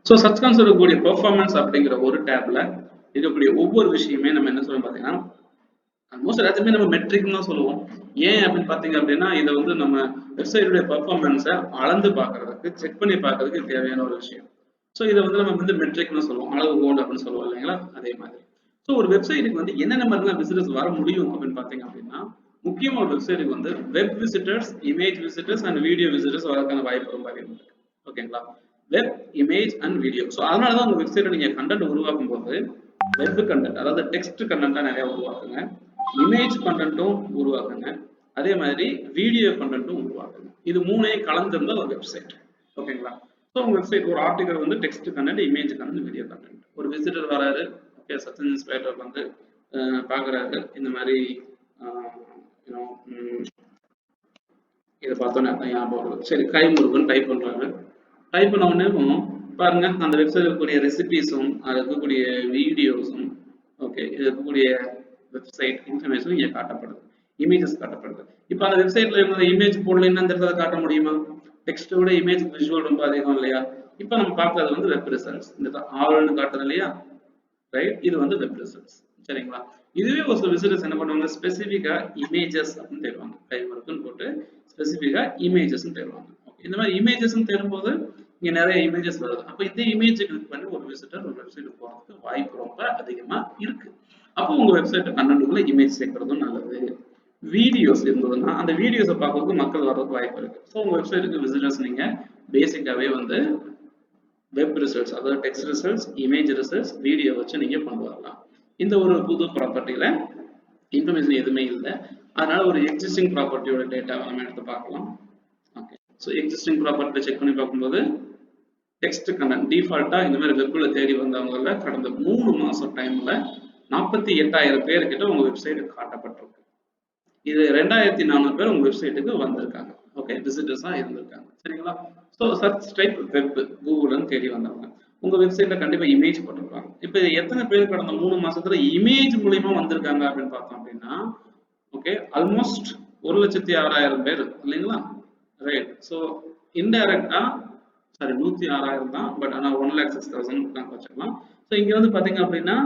So search console இருக்கக்கூடிய performance அப்படிங்கிற ஒரு டேப்ல இருக்கக்கூடிய ஒவ்வொரு விஷயமே நம்ம என்ன சொல்லுவோம் பார்த்தீங்கன்னா ஆல்மோஸ்ட் எல்லாத்தையுமே நம்ம மெட்ரிக்னு தான் சொல்லுவோம். ஏன் அப்படின்னு பார்த்தீங்க அப்படின்னா இதை வந்து நம்ம வெப்சைட்டுடைய பெர்ஃபார்மன்ஸை அளந்து பார்க்கறதுக்கு செக் பண்ணி பார்க்கறதுக்கு தேவையான ஒரு விஷயம். ஸோ இதை வந்து நம்ம வந்து மெட்ரிக்னு சொல்லுவோம், அளவுகோல் அப்படின்னு சொல்லுவோம் இல்லைங்களா, அதே மாதிரி. ஸோ ஒரு வெப்சைட்டுக்கு வந்து என்னென்ன மாதிரிலாம் விசிட்டர்ஸ் வர முடியும் அப்படின்னு பார்த்தீங்க அப்படின்னா முக்கியமாக ஒரு வெப்சைட்டுக்கு வந்து web visitors, image visitors and video visitors வரதுக்கான வாய்ப்பு ரொம்ப அதிகம் இருக்கு. ஓகேங்களா, web, image and video. So அதனால தான் உங்க வெப்சைட்டை நீங்க கண்டென்ட் உருவாக்கும் போது வெப் கண்டென்ட் அதாவது டெக்ஸ்ட் கண்டென்ட்டா நிறைய உருவாக்குங்க, இமேஜ் கண்டென்ட்டும் உருவாக்குங்க, அதே மாதிரி வீடியோ கண்டென்ட்டும் உருவாக்குங்க. இது மூணையும் கலந்துருந்த ஒரு வெப்சைட். ஓகேங்களா, ஸோ உங்க வெப்சைட் ஒரு ஆர்டிகல் வந்து text content, image content, video content. ஒரு விசிட்டர் வராரு, ஓகே, சச்சின் இன்ஸ்பெக்டர் வந்து பாக்குறாரு, இந்த மாதிரி இதை பார்த்தோன்னே ஞாபகம் வருது. சரி, கைமுருகன் டைப் பண்றாரு. டைப் பண்ண உடனே பாருங்க அந்த வெப்சைட் இருக்கக்கூடிய ரெசிபிஸும் அது இருக்கக்கூடிய வீடியோஸும், ஓகே, இது இருக்கக்கூடிய வெப்சைட் இன்ஃபர்மேஷன் இங்கே காட்டப்படுது, இமேஜஸ் காட்டப்படுது. இப்போ அந்த வெப்சைட்ல இருந்த இமேஜ் போடலன்னா அந்த இடத்துல காட்ட முடியுமா? டெக்ஸ்டோட இமேஜ் விஷுவல் ரொம்ப அதிகம் இல்லையா? இப்போ நம்ம பார்க்கறது வந்து வெப் ரிசல்ட்ஸ். இந்த ஆல்னு காட்டுது இல்லையா, ரைட், இது வந்து வெப் ரிசல்ட்ஸ். சரிங்களா, இதுவே ஒரு சில விசிட்டர்ஸ் என்ன பண்ணுவாங்க, ஸ்பெசிஃபிக்கா இமேஜஸ் அப்படின்னு தேடுவாங்க. கைவர்க்குன்னு போட்டு ஸ்பெசிஃபிக்கா இமேஜஸ் தேடுவாங்க. இந்த மாதிரி இமேஜஸ் தேடும்போது இங்க நிறைய இமேஜஸ் வருது. அப்ப இந்த இமேஜ் கிளிக் பண்ணி ஒரு விசிட்டர் ஒரு வெப்சைட் போறதுக்கு வாய்ப்பு ரொம்ப அதிகமா இருக்கு. அப்போ உங்க வெப்சைட் கண்டென்ட்டுக்குள்ள இமேஜ் சேர்க்கறதும் நல்லது. வீடியோஸ் இருந்ததுன்னா அந்த வீடியோஸை பார்க்கறதுக்கு மக்கள் வர்றதுக்கு வாய்ப்பு இருக்கு. ஸோ உங்க வெப்சைட்டுக்கு விசிட்டர்ஸ் நீங்க பேசிக்காவே வந்து வெப் ரிசல்ட்ஸ், அதாவது text results, image results, video வச்சு நீங்க கொண்டு வரலாம். இந்த ஒரு புது ப்ராப்பர்ட்டியில இன்ஃபர்மேஷன் எதுவுமே இல்லை, அதனால ஒரு எக்ஸிஸ்டிங் ப்ராப்பர்ட்டியோட டேட்டாவை நம்ம எடுத்து பார்க்கலாம். Okay, so existing property check பண்ணி பார்க்கும்போது டெக்ஸ்ட் கண்டென்ட் டிஃபால்ட்டா இந்த மாதிரி வெப்ல தேடி வந்தவங்கள கடந்த 3 மாசம் டைம்ல 48,000 பேர்கிட்ட உங்க வெப்சைட் காட்டப்பட்டிருக்கு. இது 2,400 பேர் உங்க வெப்சைட்டுக்கு வந்திருக்காங்க. ஓகே, விசிட்டர்ஸா இருந்திருக்காங்க. சரிங்களா, ஸோ சர்ச் டைப் வெப், கூகுள்னு தேடி வந்தவங்க உங்க வெப்சைட்ல கண்டிப்பா இமேஜ் போட்டிருப்பாங்க. இப்போ எத்தனை பேர் கடந்த 3 மாசத்துல இமேஜ் மூலியமா வந்திருக்காங்க அப்படின்னு பார்த்தோம் அப்படின்னா, ஓகே, ஆல்மோஸ்ட் 1,06,000 பேர் இல்லைங்களா, ரைட். ஸோ இன்டைரக்டா சாரி 106,000 தான், பட் ஆனால் 1,06,000 தான் வச்சுக்கலாம். ஸோ இங்க வந்து பாத்தீங்க அப்படின்னா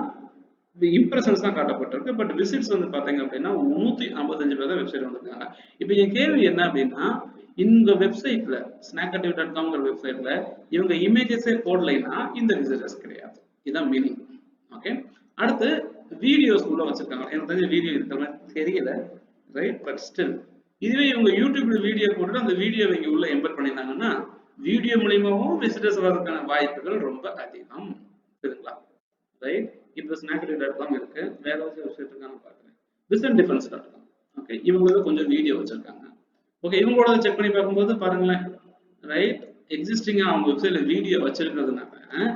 இம்ப்ரெஷன்ஸ் தான் காட்டப்பட்டிருக்கு, பட் விசிட்ஸ் வந்து பாத்தீங்க அப்படின்னா 155 பேர் தான் வெப்சைட் வந்திருக்காங்க. இப்போ என் கேள்வி என்ன அப்படின்னா, இந்த வெப்சைட்ல snackattive.com வெப்சைட்ல இவங்க இமேஜஸே போடலைன்னா இந்த விசிட்டர்ஸ் கிடையாது. இதுதான் மீனிங். ஓகே, அடுத்து வீடியோஸ் உள்ள வச்சிருக்காங்க. எனக்கு தெரிஞ்ச வீடியோ இருக்கிற மாதிரி தெரியல, ரைட், பட் ஸ்டில் இதுவே இவங்க யூடியூப்ல வீடியோ போட்டு அந்த வீடியோவை இங்க உள்ள எம்பெட் பண்ணியிருந்தாங்கன்னா வீடியோ மூலியமாவும் விசிட்டர்ஸ் வரதுக்கான வாய்ப்புகள் ரொம்ப அதிகம். சரிங்களா, ரைட். இப்போ snackattive.com இருக்கு, வேற ஒரு வெப்சைட் இருக்கான்னு பாக்குறேன், visandefense.com. ஓகே, இவங்க கொஞ்சம் வீடியோ வச்சிருக்காங்க. ஓகே, இவங்களோட செக் பண்ணி பார்க்கும்போது பாருங்களேன், ரைட், எக்ஸிஸ்டிங்கா அவங்க வெப்சைட்ல வீடியோ வச்சிருக்கிறதுனால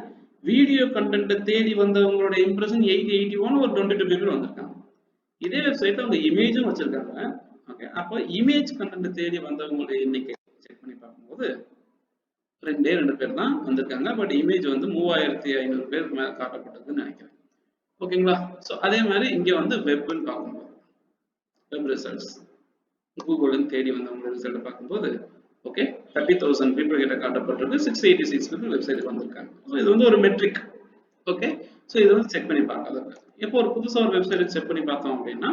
வீடியோ கண்டென்ட்டை தேடி வந்தவங்களோட இம்ப்ரெஷன் 881 ஒரு 22 பீப்புள் வந்திருக்காங்க. இதே வெப்சைட்ல அவங்க இமேஜும் வச்சிருக்காங்க. ஓகே, அப்போ இமேஜ் கண்டென்ட் தேடி வந்தவங்களுடைய எண்ணிக்கை செக் பண்ணி பார்க்கும்போது 2 பேர் தான் வந்திருக்காங்க. பட் இமேஜ் வந்து 3,500 பேருக்கு மேல காட்டப்பட்டதுன்னு நினைக்கிறேன். ஓகேங்களா, ஸோ அதே மாதிரி இங்க வந்து வெப்னு பார்க்கும்போது வெப் ரிசல்ட்ஸ் கூகுள்னு தேடி வந்தவங்களோட ரிசல்ட் பார்க்கும்போது ஓகே 30,000 பீப்புள் கிட்ட காட்டப்பட்டிருக்கு, 686 பீப்புள் வெப்சைட் வந்திருக்காங்க. ஸோ இது வந்து ஒரு மெட்ரிக். ஓகே, ஸோ இதை வந்து செக் பண்ணி பார்க்கலாம். இப்போ ஒரு புதுசாக ஒரு வெப்சைட் செக் பண்ணி பார்த்தோம் அப்படின்னா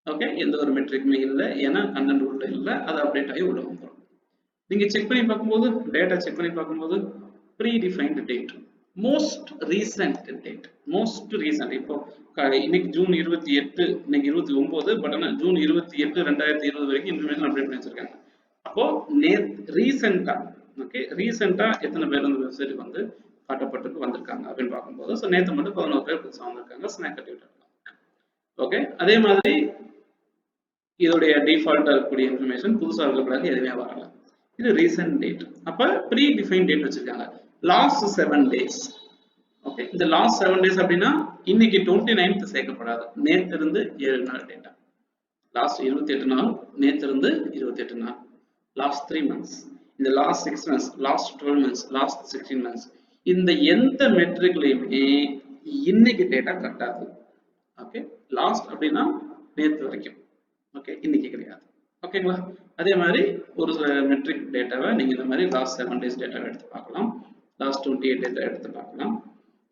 ஓகே, எந்த ஒரு மெட்ரிக்குமே இல்லை, ஏன்னா கண்டென்ட் உள்ள இல்லை, அது அப்டேட் ஆகி உள்ள வந்துடும். நீங்க செக் பண்ணி பார்க்கும்போது டேட்டா செக் பண்ணி பார்க்கும்போது predefined date, most recent date, most recent. இப்போ இன்னைக்கு ஜூன் 28, இன்னைக்கு 29, பட் ஆனால் ஜூன் 28, 2020 வரைக்கும் இன்ஃபர்மேஷன் அப்டேட் பண்ணி வச்சிருக்காங்க. அப்போ ரீசெண்டா, ஓகே, ரீசெண்டா எத்தனை பேர் அந்த வெப்சைட்டுக்கு வந்து காட்டப்பட்டு வந்திருக்காங்க அப்படின்னு பார்க்கும்போது, ஸோ நேற்று மட்டும் 11 பேர் புதுசாக வந்திருக்காங்க snackattive.com. ஓகே, அதே மாதிரி இதோடைய டிஃபால்ட்டா இருக்கக்கூடிய இன்ஃபர்மேஷன் புதுசாக இருக்கக்கூடாது, எதுவுமே வரல. இது ரீசன்ட் டேட். அப்ப ப்ரீ டிஃபைன் டேட் வச்சிருக்காங்க, லாஸ்ட் 7 days. ஓகே, இந்த லாஸ்ட் 7 days அப்படின்னா இன்னைக்கு 29th சேர்க்கப்படாது, நேற்று இருந்து 7 நாள் டேட்டா. லாஸ்ட் 28 நாள், நேற்று இருந்து 28 நாள், லாஸ்ட் 3 months, இந்த last 6 months, last 12 months, last 16 months, இந்த எந்த மெட்ரிக்லையுமே இன்னைக்கு டேட்டா கட்டாது. ஓகே, லாஸ்ட் அப்படின்னா நேற்று வரைக்கும், ஓகே, இன்னைக்கு கிடையாது. ஓகேங்களா, அதே மாதிரி ஒரு மெட்ரிக் டேட்டாவை நீங்க இந்த மாதிரி லாஸ்ட் 7 days டேட்டாவை எடுத்து பார்க்கலாம். லாஸ்ட் 28 டேஸ் எடுத்து பார்க்கலாம்.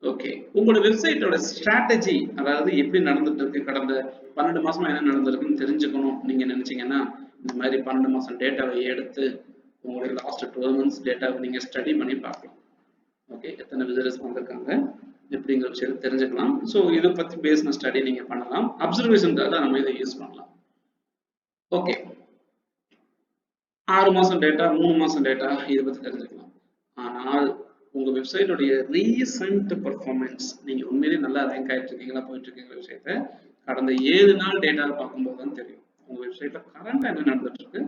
ஓகே, உங்களோட வெப்சைட்டோட ஸ்ட்ராட்டஜி, அதாவது எப்படி நடந்துட்டு இருக்கு, கடந்த 12 மாசமா என்ன நடந்திருக்குன்னு தெரிஞ்சுக்கணும் நீங்க நினைச்சீங்கன்னா, இந்த மாதிரி 12 மாசம் டேட்டாவை எடுத்து உங்களுடைய லாஸ்ட் 12 months டேட்டாவை நீங்க ஸ்டடி பண்ணி பார்க்கலாம். ஓகே, எத்தனை விசிட்டர்ஸ் வந்திருக்காங்க எப்படிங்கிற விஷயத்தை தெரிஞ்சுக்கலாம். ஸோ இதை பத்தி பேசின ஸ்டடி நீங்க பண்ணலாம். அப்சர்வேஷனுக்காக நம்ம இதை யூஸ் பண்ணலாம். ஓகே, 6 மாசம் டேட்டா, 3 மாசம் டேட்டா, இதை பத்தி தெரிஞ்சுக்கலாம். ஆனால் உங்க வெப்சைட்டோடைய ரீசெண்ட் பெர்ஃபார்மன்ஸ், நீங்க உண்மையிலேயே நல்லா ரேங்க் ஆயிட்டு இருக்கீங்களா, போயிட்டு இருக்கீங்கிற விஷயத்த கடந்த 7 நாள் டேட்டாவை பார்க்கும்போது தான் தெரியும். உங்க வெப்சைட்ல கரண்டா என்ன நடந்துட்டு இருக்கு,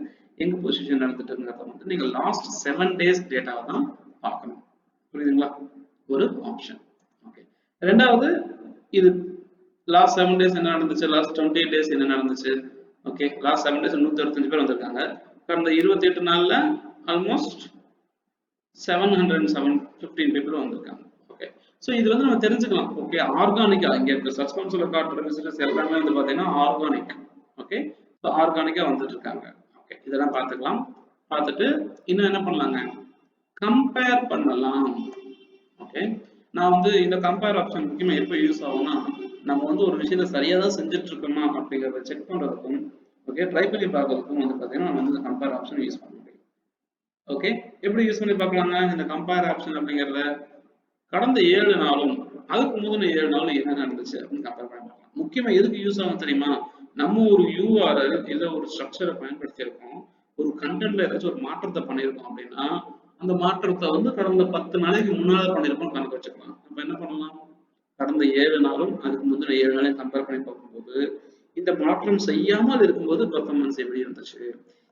எங்க பொசிஷன் நடந்துட்டு இருக்கிறத வந்து நீங்க லாஸ்ட் 7 days டேட்டாவை தான் பார்க்கணும். புரியுதுங்களா? ஒரு ஆப்ஷன். ஓகே, ரெண்டாவது, இது லாஸ்ட் 7 days என்ன நடந்துச்சு, லாஸ்ட் 28 days என்ன நடந்துச்சு. ஓகே, லாஸ்ட் 7 days 165 பேர் வந்திருக்காங்க. கடந்த 28 நாள்ல ஆல்மோஸ்ட் 715 people வந்திருக்காங்க. ஓகே, ஸோ இது வந்து நம்ம தெரிஞ்சுக்கலாம். ஓகே, ஆர்கானிக்கா இங்க இருக்க சர்ச் கன்சோல்ல காட்டுற விசிட்டர்ஸ் எல்லாமே வந்து பாத்தீங்கன்னா ஆர்கானிக். ஓகே, ஸோ ஆர்கானிக்கா வந்துட்டு இருக்காங்க. ஓகே, இதெல்லாம் பார்த்துக்கலாம். பார்த்துட்டு இன்னும் என்ன பண்ணலாங்க, கம்பேர் பண்ணலாம். ஓகே, நான் வந்து இந்த கம்பேர் ஆப்ஷன் முக்கியமா எப்போ யூஸ் ஆகும்னா, நம்ம வந்து ஒரு விஷயத்த சரியா தான் செஞ்சுட்டு இருக்கோமா அப்படிங்கிறத செக் பண்றதுக்கும், ஓகே, ட்ரை பண்ணி பார்க்கறதுக்கும் வந்து பாத்தீங்கன்னா நம்ம வந்து இந்த கம்பேர் ஆப்ஷன் யூஸ் பண்ண முடியும். ஓகே, எப்படி யூஸ் பண்ணி பார்க்கலாங்க இந்த கம்பேர் ஆப்ஷன் அப்படிங்கிறத, கடந்த 7 நாளும் அதுக்கு முதல்ல 7 நாளும் என்ன நடந்துச்சு அப்படின்னு கம்பேர் பண்ணி பார்க்கலாம். முக்கியமா எதுக்கு யூஸ் ஆகும் தெரியுமா, நம்ம ஒரு யூஆர்எல் இல்ல ஒரு ஸ்ட்ரக்சரை பயன்படுத்தி இருக்கோம், ஒரு கண்டென்ட்ல ஏதாச்சும் ஒரு மாற்றத்தை பண்ணியிருக்கோம் அப்படின்னா, அந்த மாற்றத்தை வந்து கடந்த 10 நாளைக்கு முன்னால பண்ணியிருக்கோம் கணக்கு வச்சுக்கலாம். நம்ம என்ன பண்ணலாம், கடந்த 7 நாளும் அதுக்கு முதல்ல 7 நாளையும் கம்பேர் பண்ணி பார்க்கும்போது, இந்த மாற்றம் செய்யாமல் இருக்கும்போது பெர்ஃபார்மன்ஸ் எப்படி இருந்துச்சு,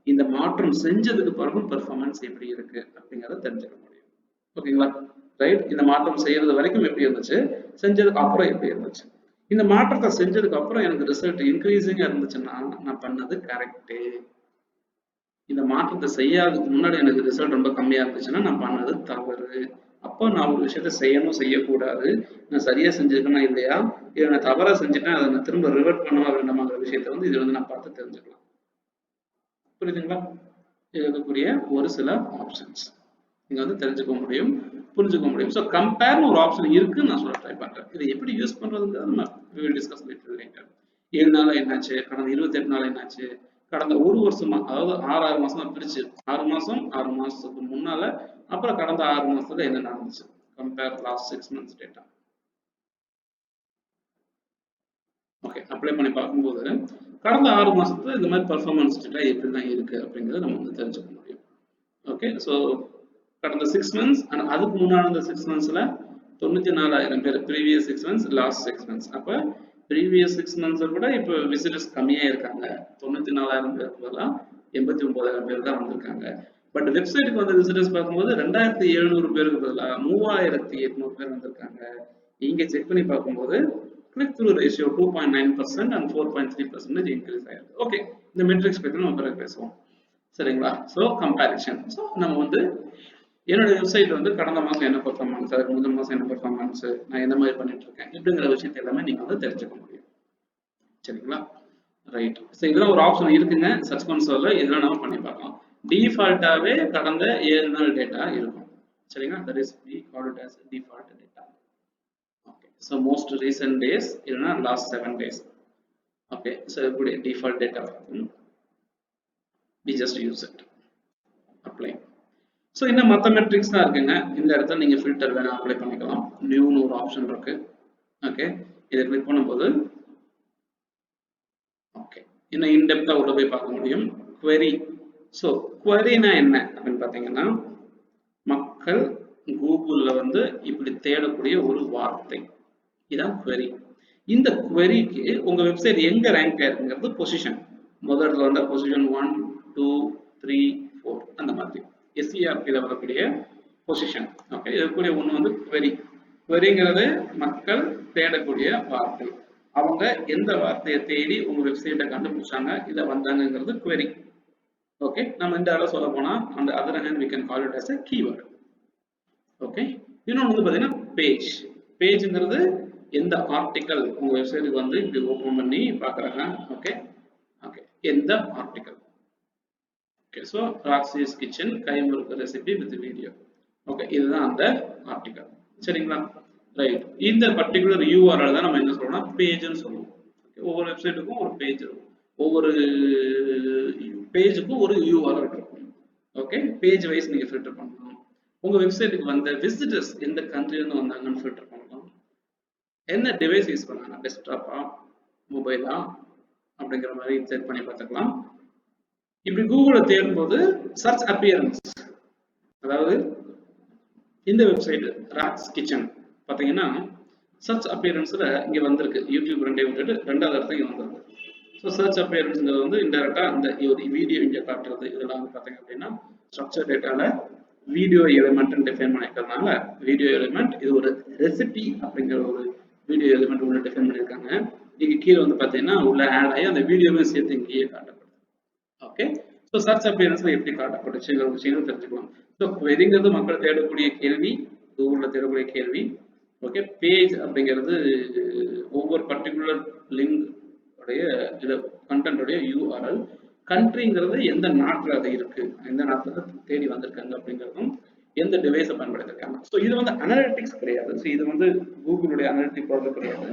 இந்த மாற்றம் செஞ்சதுக்கு பிறகு பெர்ஃபார்மன்ஸ் எப்படி இருக்கு அப்படிங்கறத தெரிஞ்சுக்க முடியும். ஓகேங்களா? ரைட், இந்த மாற்றம் செய்யறது வரைக்கும் எப்படி இருந்துச்சு, செஞ்சதுக்கு அப்புறம் எப்படி இருந்துச்சு. இந்த மாற்றத்தை செஞ்சதுக்கு அப்புறம் எனக்கு ரிசல்ட் இன்க்ரீசிங்கா இருந்துச்சுன்னா நான் பண்ணது கரெக்டு. இந்த மாற்றத்தை செய்யாததுக்கு முன்னாடி எனக்கு ரிசல்ட் ரொம்ப கம்மியா இருந்துச்சுன்னா நான் பண்ணது தவறு. அப்போ நான் ஒரு விஷயத்த செய்யணும் செய்யக்கூடாது, நான் சரியா செஞ்சிருக்கேனா இல்லையா, இதை நான் தவறா செஞ்சுட்டேன், அதை நான் திரும்ப ரிவர்ட் பண்ணணும் அப்படின்ற விஷயத்த வந்து இது வந்து நான் பார்த்து தெரிஞ்சுக்கலாம். புரியுதுங்களா? இருக்கக்கூடிய ஒரு சில ஆப்ஷன்ஸ் நீங்க வந்து தெரிஞ்சுக்க முடியும், புரிஞ்சுக்க முடியும். ஸோ கம்பேர்னு ஒரு ஆப்ஷன் இருக்குன்னு நான் சொல்ல ட்ரை பண்றேன். இதை எப்படி யூஸ் பண்றதுங்கிறது நம்ம டிஸ்கஸ் பண்ணிட்டு 7 நாள் என்னாச்சு, கடந்த 28 நாள் என்னாச்சு, கடந்த ஒரு வருஷமா, அதாவது 6 மாசமா பிரிச்சு 6 மாசம் 6 மாசத்துக்கு முன்னால, அப்புறம் கடந்த 6 மாசத்துல என்ன நடந்துச்சு, compare last 6 months data. Okay, apply பண்ணி பார்க்கும்போது கடந்த 6 மாசத்துல இந்த மாதிரி பெர்ஃபார்மன்ஸ் டேட்டா எப்படி தான் இருக்கு அப்படிங்கறத நம்ம வந்து தெரிஞ்சுக்க முடியும். ஓகே, ஸோ கடந்த 6 months அண்ட் அதுக்கு முன்னாடி இந்த 6 monthsல 94,000 பேர், ப்ரீவியஸ் 6 months லாஸ்ட் 6 months. அப்ப ப்ரீவியஸ் 6 months விட இப்போ விசிட்டர்ஸ் கம்மியா இருக்காங்க. 94,000 பேருக்கு பதிலா 89,000 பேர் தான் வந்திருக்காங்க. பட் வெப்சைட்டுக்கு வந்த விசிட்டர்ஸ் பார்க்கும்போது 2,700 பேருக்கு பதிலா 3,800 பேர் வந்திருக்காங்க. இங்க செக் பண்ணி பார்க்கும்போது click through ratio 2.9% and 4.3% increase ஆயிருக்கு. ஓகே, இந்த மெட்ரிக்ஸ் பத்தி நம்ம பிறகு பேசுவோம். சரிங்களா? So comparison. ஸோ நம்ம வந்து என்னோட வெப்சைட் வந்து கடந்த மாசம் என்ன பெர்ஃபார்மன்ஸ், அதுக்கு முதல் மாசம் என்ன பெர்ஃபார்மன்ஸ், நான் என்ன மாதிரி பண்ணிட்டு இருக்கேன் இப்படிங்கிற விஷயத்தை எல்லாமே நீங்க வந்து தெரிஞ்சுக்க முடியும். சரிங்களா? ரைட். ஸோ இதெல்லாம் ஒரு ஆப்ஷன் இருக்குங்க சர்ச் கன்சோல்ல, இதெல்லாம் நம்ம பண்ணி பார்க்கலாம். டிஃபால்ட்டாவே கடந்த 7 நாள் டேட்டா இருக்கும். சரிங்களா? That is we call it as default data. Okay, so most recent days இல்லைன்னா last 7 days. Okay, so இப்படி default data இருக்கும். We just use it. Apply. So இன்னும் மற்ற மெட்ரிக்ஸ் தான் இருக்குங்க. இந்த இடத்துல நீங்க ஃபில்டர் வேணா அப்ளை பண்ணிக்கலாம். நியூன்னு ஒரு ஆப்ஷன் இருக்கு. ஓகே, இதை கிளிக் பண்ணும்போது ஓகே இன்னும் இன்டெப்தா உள்ள போய் பார்க்க முடியும். query. ஸோ queryனா என்ன அப்படின்னு பார்த்தீங்கன்னா, மக்கள் கூகுள்ல வந்து இப்படி தேடக்கூடிய ஒரு வார்த்தை, இதான் query. இந்த queryக்கு உங்க வெப்சைட் எங்க ரேங்க் ஆயிருக்குங்கிறது பொசிஷன். முதல்ல வந்த பொசிஷன் 1, 2, 3, 4 அந்த மாதிரி SERPல வரக்கூடிய பொசிஷன். ஓகே, இருக்கக்கூடிய ஒன்று வந்து query. queryங்கிறது மக்கள் தேடக்கூடிய வார்த்தை. அவங்க எந்த வார்த்தையை தேடி உங்க வெப்சைட்டை கண்டுபிடிச்சாங்க இல்ல வந்தாங்கிறது query. ஓகே, நம்ம இந்த அளவு சொல்ல போனா அந்த other hand we can call it as a keyword. Okay, இன்னொன்று வந்து பார்த்தீங்கன்னா பேஜ். பேஜ்ங்கிறது எந்த ஆர்டிக்கல் உங்க வெப்சைட்டுக்கு வந்து இப்படி ஓப்பன் பண்ணி பார்க்குறாங்க. ஓகே ஓகே, எந்த article. Okay, so Roxy's Kitchen, கைமுறுக்கு ரெசிபி வித் வீடியோ. ஓகே, இதுதான் அந்த ஆர்டிகல். சரிங்களா? ரைட். இந்த பர்டிகுலர் யூஆர்எல் தான் நம்ம என்ன சொல்றோம்னா பேஜ்னு சொல்லுவோம். ஒவ்வொரு வெப்சைட்டுக்கும் ஒரு பேஜ் இருக்கும். ஒவ்வொரு பேஜுக்கும் ஒரு யூஆர்எல் இருக்கும். ஓகே, பேஜ் வைஸ் நீங்க ஃபில்டர் பண்ணலாம். உங்க வெப்சைட்டுக்கு வந்த விசிட்டர்ஸ் எந்த கண்ட்ரில வந்தாங்கன்னு ஃபில்டர் பண்ணலாம். என்ன டிவைஸ் யூஸ் பண்ணாங்க, டெஸ்க்டாப்பா மொபைலா அப்படிங்கிற மாதிரி செக் பண்ணி பார்த்துக்கலாம். இப்படி கூகுள தேடும் போது சர்ச் அப்பியரன்ஸ், அதாவது இந்த வெப்சைட் ராக்ஸ் கிச்சன் பாத்தீங்கன்னா சர்ச் அப்பியரன்ஸ்ல இங்க வந்திருக்கு. யூடியூப் ரெண்டே விட்டுட்டு ரெண்டாவது இடத்துல இங்க வந்திருக்கு. ஸோ சர்ச் அப்பியரன்ஸ்ங்கிறது வந்து இன்டெரக்டா அந்த வீடியோ இங்க காட்டுறது இதெல்லாம் வந்து பாத்தீங்க அப்படின்னா ஸ்ட்ரக்சர் டேட்டால வீடியோ எலிமெண்ட் டிஃபைன் பண்ணிக்கிறதுனால வீடியோ எலிமெண்ட் இது ஒரு ரெசிபி அப்படிங்கிற ஒரு வீடியோ எலிமெண்ட் உள்ள டிஃபைன் பண்ணியிருக்காங்க. இங்க கீழே வந்து பாத்தீங்கன்னா உள்ள ஆட் ஆகி அந்த வீடியோவையும் சேர்த்து இங்கேயே காட்டப்படுது. ஓகே, ஸோ சர்ச் அப்பியரன்ஸ்ல எப்படி காட்டப்பட்டுச்சுங்கிற விஷயங்கள் தெரிஞ்சுக்கலாம். ஸோ queryங்கிறது மக்கள் தேடக்கூடிய கேள்வி, கூகுள்ல தேடக்கூடிய கேள்வி. ஓகே, பேஜ் அப்படிங்கிறது ஒவ்வொரு பர்டிகுலர் லிங்க் உடைய இது கண்டென்ட் யூஆர்எல். கண்ட்ரிங்கிறது எந்த நாட்டில் அது இருக்கு, எந்த நாட்டில் தேடி வந்திருக்காங்க அப்படிங்கிறதும் எந்த டிவைஸை பயன்படுத்திருக்காங்க. ஸோ இது வந்து அனலிட்டிக்ஸ் கிடையாது. ஸோ இது வந்து கூகுளுடைய அனலிட்டிக் ப்ராடக்ட் கிடையாது,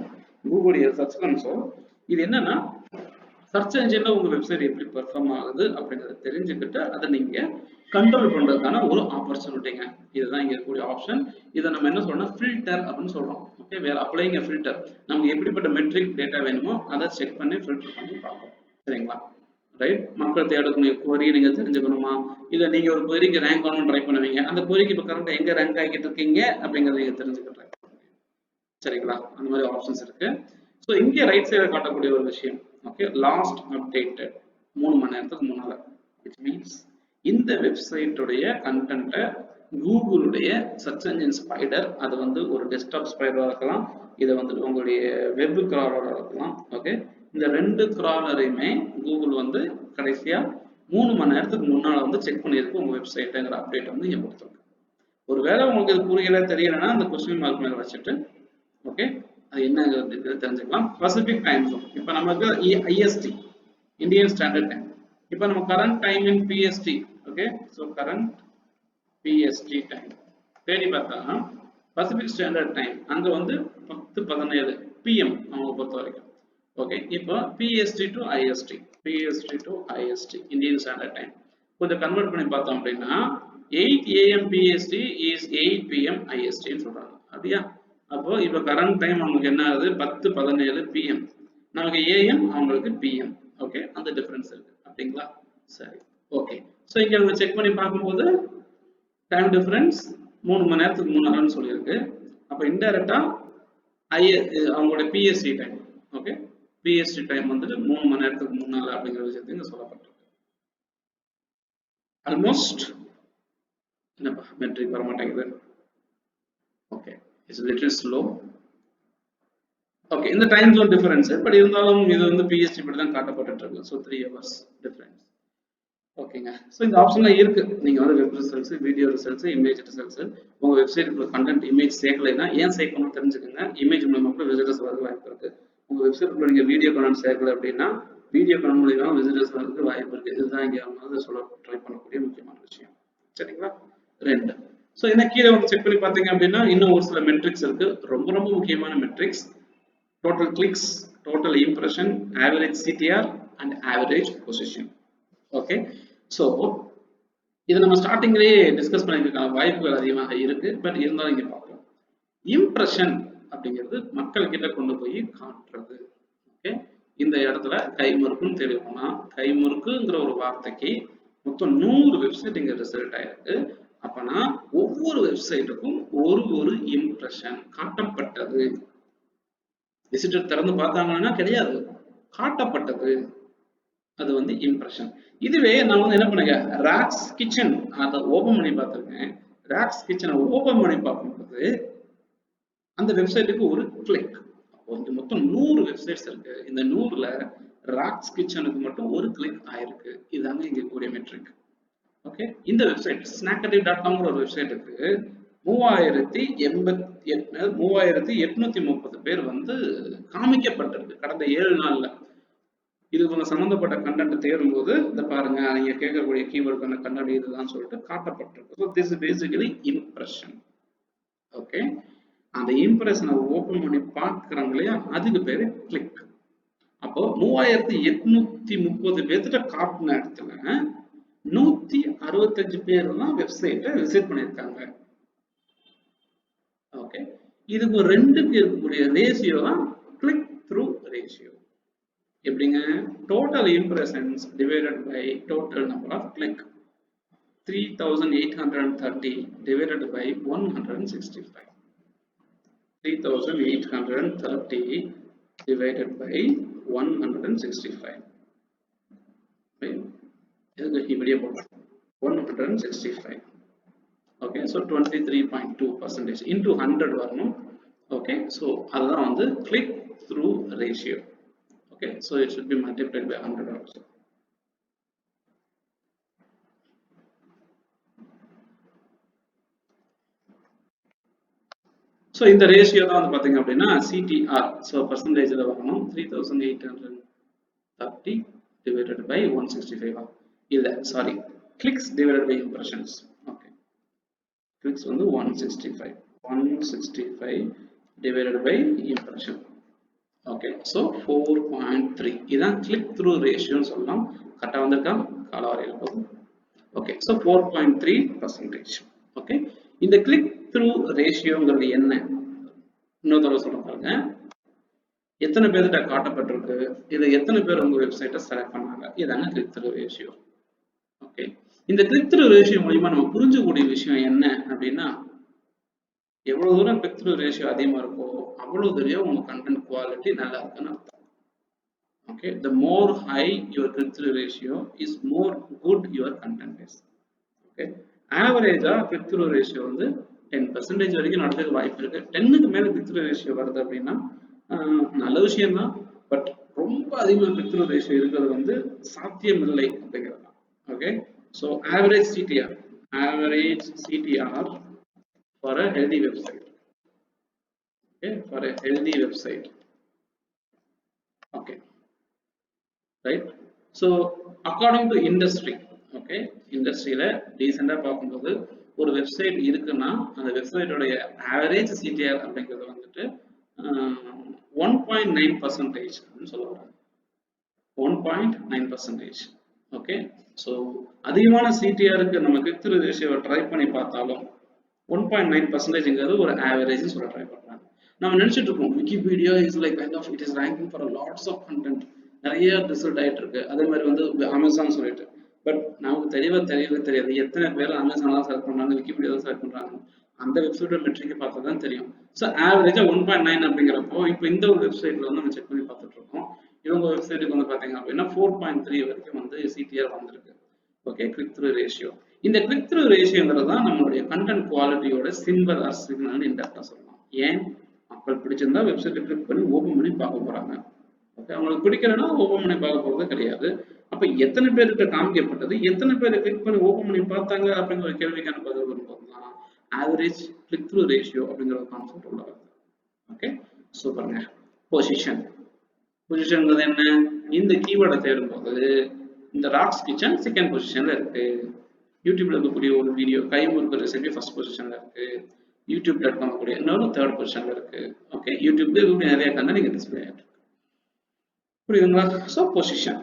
கூகுளுடைய சர்ச் கன்சோல். இது என்னன்னா சர்ச் என்ஜின்ல உங்க வெப்சைட் எப்படி பெர்ஃபார்ம் ஆகுது அப்படிங்கறத தெரிஞ்சுக்கிட்டு அதை நீங்க கண்ட்ரோல் பண்றதுக்கான ஒரு ஆப்பர்ச்சுனிட்டிங்க. இதுதான் இங்க இருக்கக்கூடிய ஆப்ஷன். இதை நம்ம என்ன சொல்றோம்னா ஃபில்டர் அப்படின்னு சொல்றோம். ஓகே, வேற அப்ளைங்க ஃபில்டர். நமக்கு எப்படிப்பட்ட மெட்ரிக் டேட்டா வேணுமோ அதை செக் பண்ணி ஃபில்டர் பண்ணி பார்ப்போம். சரிங்களா? ரைட். மக்கள் தேடக்கூடிய query நீங்க தெரிஞ்சுக்கணுமா, இல்ல நீங்க ஒரு queryக்கு ரேங்க் ஆகணும்னு ட்ரை பண்ணுவீங்க, அந்த queryக்கு இப்போ கரெக்டா எங்க ரேங்க் ஆகிட்டு இருக்கீங்க அப்படிங்கறத நீங்க தெரிஞ்சுக்கிட்டு. சரிங்களா? அந்த மாதிரி ஆப்ஷன்ஸ் இருக்கு. ஸோ இங்கே ரைட் சைடில் காட்டக்கூடிய ஒரு விஷயம், ஓகே, லாஸ்ட் அப்டேட்டட் 3 மணி நேரத்துக்கு முன்னால, விச் மீன்ஸ் இந்த வெப்சைட்டுடைய கண்டென்ட்டை கூகுளுடைய சர்ச் என்ஜின் ஸ்பைடர், அது வந்து ஒரு டெஸ்க்டாப் ஸ்பைடராக இருக்கலாம், இதை வந்துட்டு உங்களுடைய வெப் கிராலராக இருக்கலாம். ஓகே, இந்த 2 கிராலரையுமே கூகுள் வந்து கடைசியா 3 மணி நேரத்துக்கு முன்னால வந்து செக் பண்ணியிருக்கு உங்க வெப்சைட்டுங்கிற அப்டேட் வந்து இங்கே கொடுத்துருக்கு. ஒருவேளை உங்களுக்கு இது புரியல தெரியலன்னா அந்த கொஸ்டின் மார்க் மேல வச்சுட்டு ஓகே அது என்னங்கிறது தெரிஞ்சுக்கலாம். பசிபிக் டைம் ஜோன், இப்போ நமக்கு ஐஎஸ்டி இந்தியன் ஸ்டாண்டர்ட் டைம். இப்போ நம்ம current time in PST. Okay, so current PST time தேடி பார்த்தா பசிபிக் ஸ்டாண்டர்ட் டைம் அங்க வந்து 10:17 பிஎம் அவங்க பொறுத்த வரைக்கும். ஓகே, இப்போ PST to IST, PST to IST Indian standard time கொஞ்சம் கன்வெர்ட் பண்ணி பார்த்தோம் அப்படின்னா 8 AM PST is 8 PM IST ன்னு சொல்றாங்க. அப்படியா? அப்போ இப்போ கரண்ட் டைம் அவங்களுக்கு என்ன ஆகுது 10:17 PM, நமக்கு AM அவங்களுக்கு PM. ஓகே, அந்த டிஃபரன்ஸ் இருக்கு அப்படிங்களா? சரி, ஓகே. ஸோ இங்க நம்ம செக் பண்ணி பார்க்கும்போது டைம் டிஃபரன்ஸ் 3 மணி நேரத்துக்கு முன்னாலன்னு சொல்லியிருக்கு. அப்போ இன்டைரக்டா அவங்களோட PST time, okay, PST time வந்துட்டு 3 மணி நேரத்துக்கு முன்னால அப்படிங்கிற விஷயத்தை இங்க சொல்லப்பட்டிருக்கு. ஆல்மோஸ்ட் என்னப்பா மெட்ரிக் வர மாட்டேங்குது. Okay, it's little slow. Okay, இந்த டைம் ஜோன் டிஃபரன்ஸ் பட் இருந்தாலும் இது வந்து பிஎஸ்டி படி தான் காட்டப்பட்டு இருக்கு. So 3 hours difference. ஓகேங்க. ஸோ இந்த ஆப்ஷன்லாம் இருக்கு. நீங்க வந்து web results, video results, image results, உங்க வெப்சைட்டுக்குள்ள கண்டென்ட் இமேஜ் சேர்க்கலைன்னா ஏன் சேர்க்கணும்னு தெரிஞ்சுக்கோங்க. இமேஜ் மூலமா கூட விசிட்டர்ஸ் வரது வாய்ப்பு இருக்கு. உங்க வெப்சைட்டுக்குள்ள நீங்க வீடியோ கண்டென்ட் சேர்க்கல அப்படின்னா வீடியோ கண்டென்ட் மூலமா விசிட்டர்ஸ் வரதுக்கு வாய்ப்பு இருக்கு. இதுதான் இங்க வந்து சொல்ல ட்ரை பண்ணக்கூடிய முக்கியமான விஷயம். சரிங்களா? 2. ஸோ என்ன கீழே வந்து செக் பண்ணி பார்த்தீங்க அப்படின்னா இன்னும் ஒரு சில மெட்ரிக்ஸ் இருக்கு. ரொம்ப ரொம்ப முக்கியமான metrics: total clicks, total impression, average CTR and average position. Okay, so இதை நம்ம ஸ்டார்டிங்லேயே டிஸ்கஸ் பண்ணிக்கிறதுக்கான வாய்ப்புகள் அதிகமாக இருக்கு. பட் இருந்தாலும் இங்கே பார்ப்போம். இம்ப்ரெஷன் அப்படிங்கிறது மக்கள் கிட்ட கொண்டு போய் காட்டுறது. ஓகே, இந்த இடத்துல கைமுறுக்குன்னு தெரியும்னா கைமுறுக்குங்கிற ஒரு வார்த்தைக்கு மொத்தம் 100 வெப்சைட் இங்க ரிசல்ட் ஆயிருக்கு. அப்பனா ஒவ்வொரு வெப்சைட்டுக்கும் ஒரு இம்ப்ரெஷன் காட்டப்பட்டது. விசிட்டர் திறந்து பார்த்தாங்கன்னா கிடையாது, காட்டப்பட்டது, அது வந்து இம்ப்ரெஷன். இதுவே நான் வந்து என்ன பண்ணுங்க, ராக்ஸ் கிச்சன் அதை ஓபன் பண்ணி பார்த்துருக்கேன். ராக்ஸ் கிச்சனை ஓபன் பண்ணி பார்க்கும்போது அந்த வெப்சைட்டுக்கு ஒரு கிளிக். அப்போ இங்க மொத்தம் 100 வெப்சைட்ஸ் இருக்கு. இந்த 100ல ராக்ஸ் கிச்சனுக்கு மட்டும் ஒரு கிளிக் ஆயிருக்கு. இதுதாங்க இங்க கூடிய மெட்ரிக். ஓகே, இந்த வெப்சைட் snackaddict.com ஒரு வெப்சைட்டுக்கு 3830 பேர் வந்து காமிக்கப்பட்டிருக்கு கடந்த 7 நாள்ல. இது இவங்க சம்மந்தப்பட்ட கண்டென்ட் தேடும்போது இந்த பாருங்க நீங்க கேட்கக்கூடிய கீவேர்டுக்கான கண்டென்ட் இதுதான் சொல்லிட்டு காட்டப்பட்டிருக்கு. So this is basically impression. Okay, அந்த இம்ப்ரெஷனை ஓபன் பண்ணி பார்க்குறாங்க இல்லையா, அதுக்கு பேரு கிளிக். அப்போ 3830 பேர்த்திட்ட காட்டின இடத்துல 165 பேர் தான் வெப்சைட்டை விசிட் பண்ணியிருக்காங்க. ஓகே, இதுக்கு ஒரு ரெண்டுக்கு இருக்கக்கூடிய ரேஷியோ தான் கிளிக் த்ரூ ரேஷியோ. எப்படிங்க? Total impressions divided by total number of click. 3830 divided by 165. 3830 divided by 165. இதுக்கு 165. Okay, so 23.2% into 100 வரணும். Okay, so அதுதான் வந்து click through ratio. Okay, so it should be multiplied by 100 also. So இந்த ratio தான் வந்து பாத்தீங்க அப்படின்னா CTR. So percentageல வரணும். 3830 divided by 165. இல்ல sorry, clicks divided by impressions. Okay, clicks வந்து 165 divided by impression. Okay, so 4.3. இதான் click through ratio சொல்லலாம். கரெக்டா வந்திருக்கா? காலவரையில போகும். Okay, so 4.3%. Okay, இந்த click through ratioங்கிறது என்ன? இன்னொரு தடவை சொல்ல பாருங்க. எத்தனை பேர்கிட்ட காட்டப்பட்டிருக்கு, இதை எத்தனை பேர் உங்க வெப்சைட்டை செலக்ட் பண்ணாங்க, இதாங்க click through ratio. ஓகே, இந்த click through ratio மூலமா நம்ம புரிஞ்சக்கூடிய விஷயம் என்ன அப்படின்னா, எவ்வளவு தூரம் click through ratio அதிகமா இருக்கோ அவ்வளவு தூரம் உங்க கண்டென்ட் குவாலிட்டி நல்லா இருக்குன்னு அர்த்தம். Okay, the more high your click through ratio is more good your content is. Okay, ஆவரேஜா click through ratio வந்து 10% வரைக்கும் நடத்துக்கு வாய்ப்பு இருக்கு. 10க்கு மேல click through ratio வருது அப்படின்னா நல்ல விஷயம் தான், பட் ரொம்ப அதிகமாக click through ratio இருக்கிறது வந்து சாத்தியம் இல்லை அப்படிங்கிறது. Okay, so average CTR for a healthy website. Okay, for a healthy website. Okay, right, so according to industry, okay, industryல டீசெண்டா பார்க்கும்போது ஒரு வெப்சைட் இருக்குன்னா அந்த வெப்சைட்டோடைய ஆவரேஜ் CTR அப்படிங்கிறது வந்துட்டு 1.9% அப்படின்னு சொல்லுவாங்க. 1.9%. ஓகே, ஸோ அதிகமான CTRக்கு நம்ம click through ratio ட்ரை பண்ணி பார்த்தாலும் 1.9%ங்கிறது ஒரு ஆவரேஜ் சொல்ல ட்ரை பண்றாங்க. நம்ம நினைச்சிட்டு இருக்கோம் Wikipedia is like kind of it is ranking for lots of content, நிறைய ரிசல்ட் ஆயிட்டு இருக்கு. அதே மாதிரி வந்து அமேசான் சொல்லிட்டு, பட் நமக்கு தெரியாது எத்தனை பேர் அமேசான் தான் செலக்ட் பண்றாங்க, விக்கிபீடியா தான் செலக்ட் பண்றாங்க. அந்த வெப்சைட்டோட மெட்ரிக்கை பார்த்தா தான் தெரியும். ஸோ ஆவரேஜா 1.9 அப்படிங்கிறப்போ இப்போ இந்த ஒரு வெப்சைட்ல வந்து நம்ம செக் பண்ணி பார்த்துட்டு இருக்கோம். இவங்க வெப்சைட்டுக்கு வந்து பாத்தீங்க அப்படின்னா 4.3 வரைக்கும் வந்து CTR வந்திருக்கு. Okay, click through ratio. இந்த click through ratioங்கிறது தான் நம்மளுடைய கண்டென்ட் குவாலிட்டியோட சிம்பிள் ஆர் சிக்னல் இன்டெக்டா சொல்லலாம். ஏன்? மக்கள் பிடிச்சிருந்தா வெப்சைட்டை கிளிக் பண்ணி ஓபன் பண்ணி பார்க்க போறாங்க. ஓகே, அவங்களுக்கு பிடிக்கலன்னா ஓபன் பண்ணி பார்க்க போறது கிடையாது. அப்ப எத்தனை பேருக்கு காமிக்கப்பட்டது, எத்தனை பேர் கிளிக் பண்ணி ஓபன் பண்ணி பார்த்தாங்க அப்படிங்கிற ஒரு கேள்விக்கான பதில் வரும்போது தான் ஆவரேஜ் click through ratio அப்படிங்கிற ஒரு கான்செப்ட் உள்ள வருது. ஓகே, சூப்பருங்க. பொசிஷன்ங்கிறது என்ன? இந்த கீவேர்டை தேடும்போது இந்த ராக்ஸ் கிச்சன் செகண்ட் பொசிஷன்ல இருக்கு. யூடியூப்ல இருக்கக்கூடிய ஒரு வீடியோ கைமுறுக்கு ரெசிபி ஃபர்ஸ்ட் பொசிஷன்ல இருக்கு. யூடியூப்.com கூடிய இன்னொரு தேர்ட் பொசிஷன்ல இருக்கு. ஓகே, யூடியூப்ல இருக்கக்கூடிய நிறைய கண்டென்ட் நீங்க டிஸ்பிளே ஆயிட்டு இருக்கு. புரியுதுங்களா? ஸோ பொசிஷன்